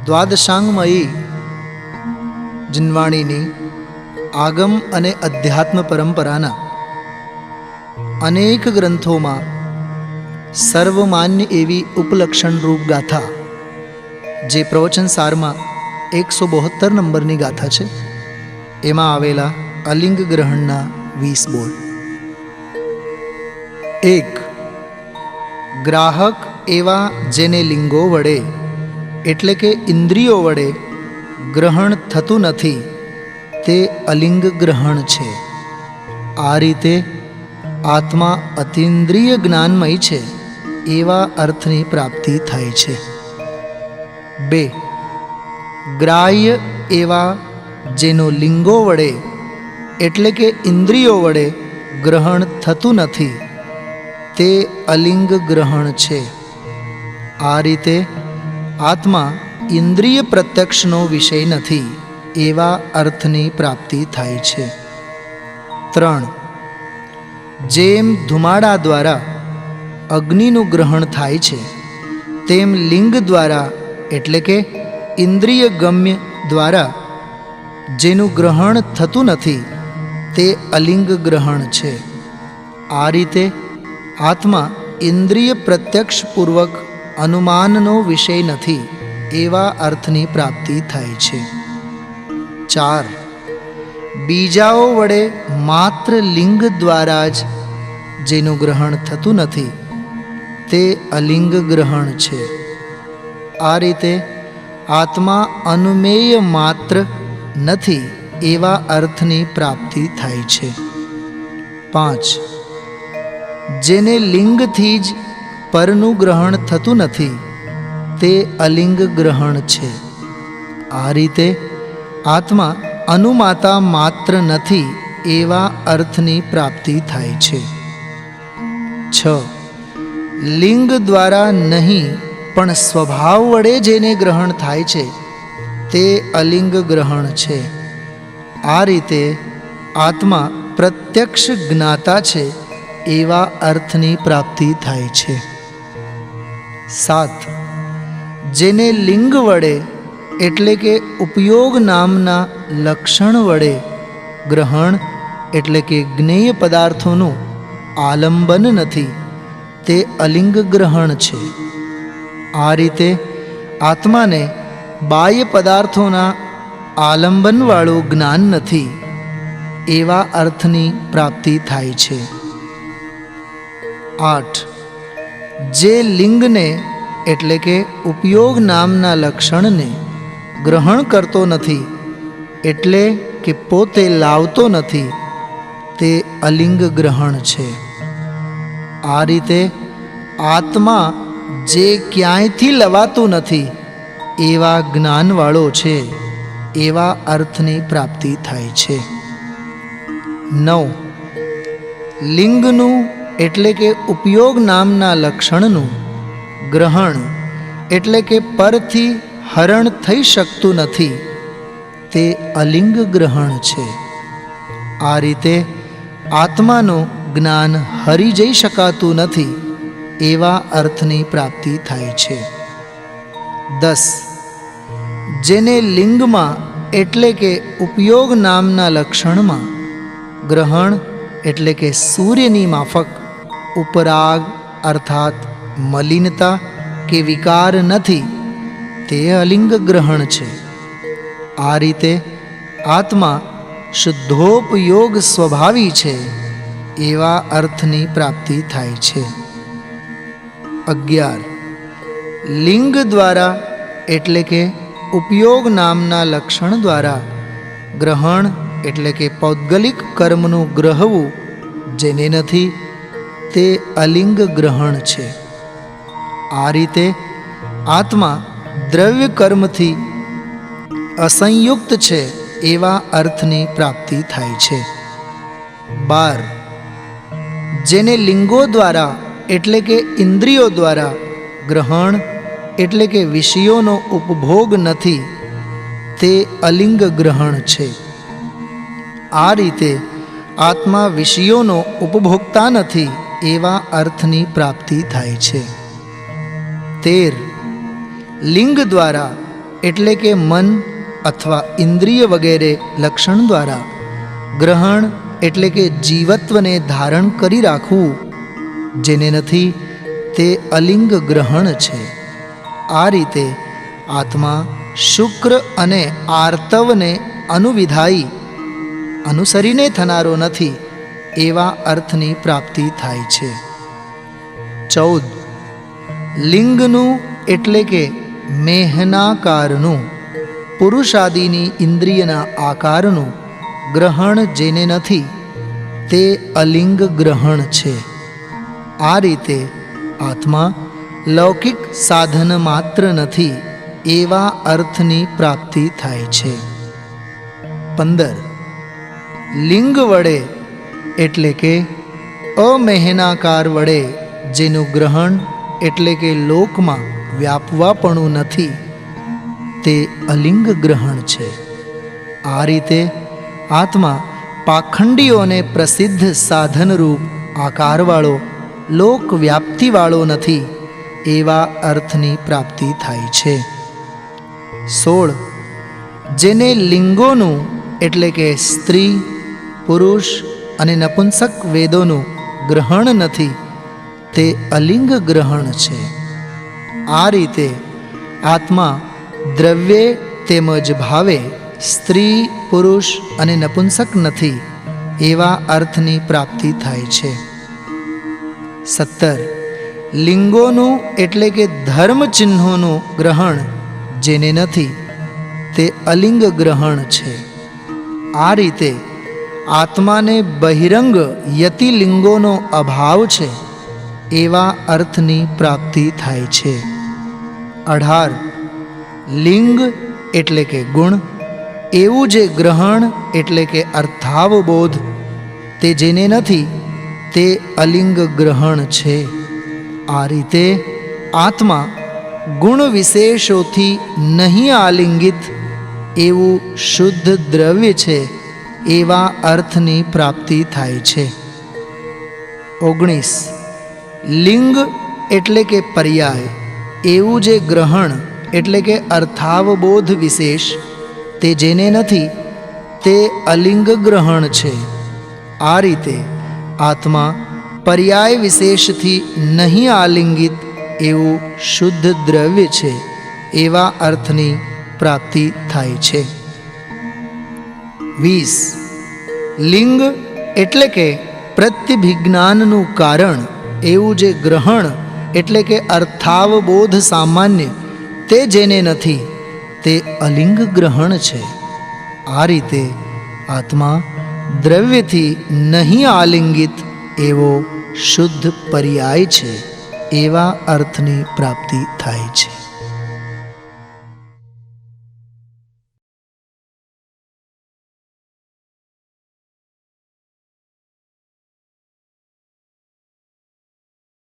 દ્વાદશાંગમયી જીનવાણીની આગમ અને અધ્યાત્મ પરંપરાના અનેક ગ્રંથોમાં સર્વમાન્ય એવી ઉપલક્ષણરૂપ ગાથા, જે પ્રવચન સારમાં 172 નંબરની ગાથા છે, એમાં આવેલા અલિંગ ગ્રહણના 20 બોલ. 1. ગ્રાહક એવા જેને લિંગો વડે એટલે કે ઇન્દ્રિયો વડે ગ્રહણ થતું નથી તે અલિંગ ગ્રહણ છે. આ રીતે આત્મા અતિન્દ્રિય જ્ઞાનમય છે એવા અર્થની પ્રાપ્તિ થાય છે. 2. ગ્રાહ્ય એવા જેનો લિંગો વડે એટલે કે ઇન્દ્રિયો વડે ગ્રહણ થતું નથી તે અલિંગ ગ્રહણ છે. આ રીતે આત્મા ઇન્દ્રિય પ્રત્યક્ષનો વિષય નથી એવા અર્થની પ્રાપ્તિ થાય છે. 3. જેમ ધુમાડા દ્વારા અગ્નિનું ગ્રહણ થાય છે તેમ લિંગ દ્વારા એટલે કે ઇન્દ્રિય ગમ્ય દ્વારા જેનું ગ્રહણ થતું નથી તે અલિંગ ગ્રહણ છે. આ રીતે આત્મા ઇન્દ્રિય પ્રત્યક્ષપૂર્વક અનુમાનનો વિષય નથી એવા અર્થની પ્રાપ્તિ થાય છે. 4. બીજાઓ વડે માત્ર લિંગ દ્વારા જ જેનું ગ્રહણ થતું નથી તે અલિંગ ગ્રહણ છે. આ રીતે આત્મા અનુમેય માત્ર નથી એવા અર્થની પ્રાપ્તિ થાય છે. 5. જેને લિંગથી જ પરનું ગ્રહણ થતું નથી તે અલિંગ ગ્રહણ છે. આ રીતે આત્મા અનુમાતા માત્ર નથી એવા અર્થની પ્રાપ્તિ થાય છે. 6. લિંગ દ્વારા નહીં પણ સ્વભાવ વડે જેને ગ્રહણ થાય છે તે અલિંગ ગ્રહણ છે. આ રીતે આત્મા પ્રત્યક્ષ જ્ઞાતા છે એવા અર્થની પ્રાપ્તિ થાય છે. 7. જેને લિંગ વડે એટલે કે ઉપયોગ નામના લક્ષણ વડે ગ્રહણ એટલે કે જ્ઞેય પદાર્થોનું આલંબન નથી તે અલિંગ ગ્રહણ છે. આ રીતે આત્માને બાહ્ય પદાર્થોના આલંબનવાળું જ્ઞાન નથી એવા અર્થની પ્રાપ્તિ થાય છે. 8. જે લિંગને એટલે કે ઉપયોગ નામના લક્ષણને ગ્રહણ કરતો નથી એટલે કે પોતે લાવતો નથી તે અલિંગ ગ્રહણ છે. આ રીતે આત્મા જે ક્યાંયથી લવાતું નથી એવા જ્ઞાનવાળો છે એવા અર્થની પ્રાપ્તિ થાય છે. 9. લિંગનું એટલે કે ઉપયોગ નામના લક્ષણનું ગ્રહણ એટલે કે પરથી હરણ થઈ શકતું નથી તે અલિંગ ગ્રહણ છે. આ રીતે આત્માનું જ્ઞાન હરી જઈ શકાતું નથી એવા અર્થની પ્રાપ્તિ થાય છે. 10. જેને લિંગમાં એટલે કે ઉપયોગ નામના લક્ષણમાં ગ્રહણ એટલે કે સૂર્યની માફક ઉપરાગ અર્થાત મલિનતા કે વિકાર નથી તે અલિંગ ગ્રહણ છે. આ રીતે આત્મા શુદ્ધોપયોગ સ્વભાવી છે એવા અર્થની પ્રાપ્તિ થાય છે. 11. લિંગ દ્વારા એટલે કે ઉપયોગ નામના લક્ષણ દ્વારા ગ્રહણ એટલે કે પૌદ્ગલિક કર્મનું ગ્રહવું જેને નથી તે અલિંગ ગ્રહણ છે. આ રીતે આત્મા દ્રવ્ય કર્મથી અસંયુક્ત છે એવા અર્થની પ્રાપ્તિ થાય છે. 12. જેને લિંગો દ્વારા એટલે કે ઇન્દ્રિયો દ્વારા ગ્રહણ એટલે કે વિષયોનો ઉપભોગ નથી તે અલિંગ ગ્રહણ છે. આ રીતે આત્મા વિષયોનો ઉપભોગતા નથી એવા અર્થની પ્રાપ્તિ થાય છે. 13. લિંગ દ્વારા એટલે કે મન અથવા ઇન્દ્રિય વગેરે લક્ષણ દ્વારા, ગ્રહણ એટલે કે જીવત્વને ધારણ કરી રાખવું જેને નથી તે અલિંગ ગ્રહણ છે. આ રીતે આત્મા શુક્ર અને આર્તવને અનુવિધાયી અનુસરીને થનારો નથી એવા અર્થની પ્રાપ્તિ થાય છે. 14. લિંગનું એટલે કે મેહનાકારનું, પુરુષાદિની ઇન્દ્રિયના આકારનું ગ્રહણ જેને નથી તે અલિંગ ગ્રહણ છે. આ રીતે આત્મા લૌકિક સાધન માત્ર નથી એવા અર્થની પ્રાપ્તિ થાય છે. 15. લિંગ વડે એટલે કે અમેહનાકાર વડે જેનું ગ્રહણ એટલે કે લોકમાં વ્યાપવાપણું નથી તે અલિંગ ગ્રહણ છે. આ રીતે આત્મા પાખંડીઓને પ્રસિદ્ધ સાધનરૂપ આકારવાળો લોકવ્યાપ્તિવાળો નથી એવા અર્થની પ્રાપ્તિ થાય છે. 16. જેને લિંગોનું એટલે કે સ્ત્રી, પુરુષ અને નપુંસક વેદોનું ગ્રહણ નથી તે અલિંગ ગ્રહણ છે. આ રીતે આત્મા દ્રવ્યે તેમજ ભાવે સ્ત્રી, પુરુષ અને નપુંસક નથી એવા અર્થની પ્રાપ્તિ થાય છે. 17. લિંગોનું એટલે કે ધર્મ ચિહ્નોનું ગ્રહણ જેને નથી તે અલિંગ ગ્રહણ છે. આ રીતે આત્માને બહિરંગ યતિલિંગોનો અભાવ છે એવા અર્થની પ્રાપ્તિ થાય છે. 18. લિંગ એટલે કે ગુણ, એવું જે ગ્રહણ એટલે કે અર્થાવબોધ તે જેને નથી તે અલિંગ ગ્રહણ છે. આ રીતે આત્મા ગુણ વિશેષોથી નહીં આલિંગિત એવું શુદ્ધ દ્રવ્ય છે એવા અર્થની પ્રાપ્તિ થાય છે. 19. લિંગ એટલે કે પર્યાય, એવું જે ગ્રહણ એટલે કે અર્થાવબોધ વિશેષ તે જેને નથી તે અલિંગ ગ્રહણ છે. આ રીતે આત્મા પર્યાય વિશેષથી નહીં આલિંગિત એવું શુદ્ધ દ્રવ્ય છે એવા અર્થની પ્રાપ્તિ થાય છે. 20. લિંગ એટલે કે પ્રત્યભિજ્ઞાનનું કારણ, એવું જે ગ્રહણ એટલે કે અર્થાવબોધ સામાન્ય તે જેને નથી તે અલિંગ ગ્રહણ છે. આ રીતે આત્મા દ્રવ્યથી નહીં આલિંગિત એવો શુદ્ધ પર્યાય છે એવા અર્થની પ્રાપ્તિ થાય છે.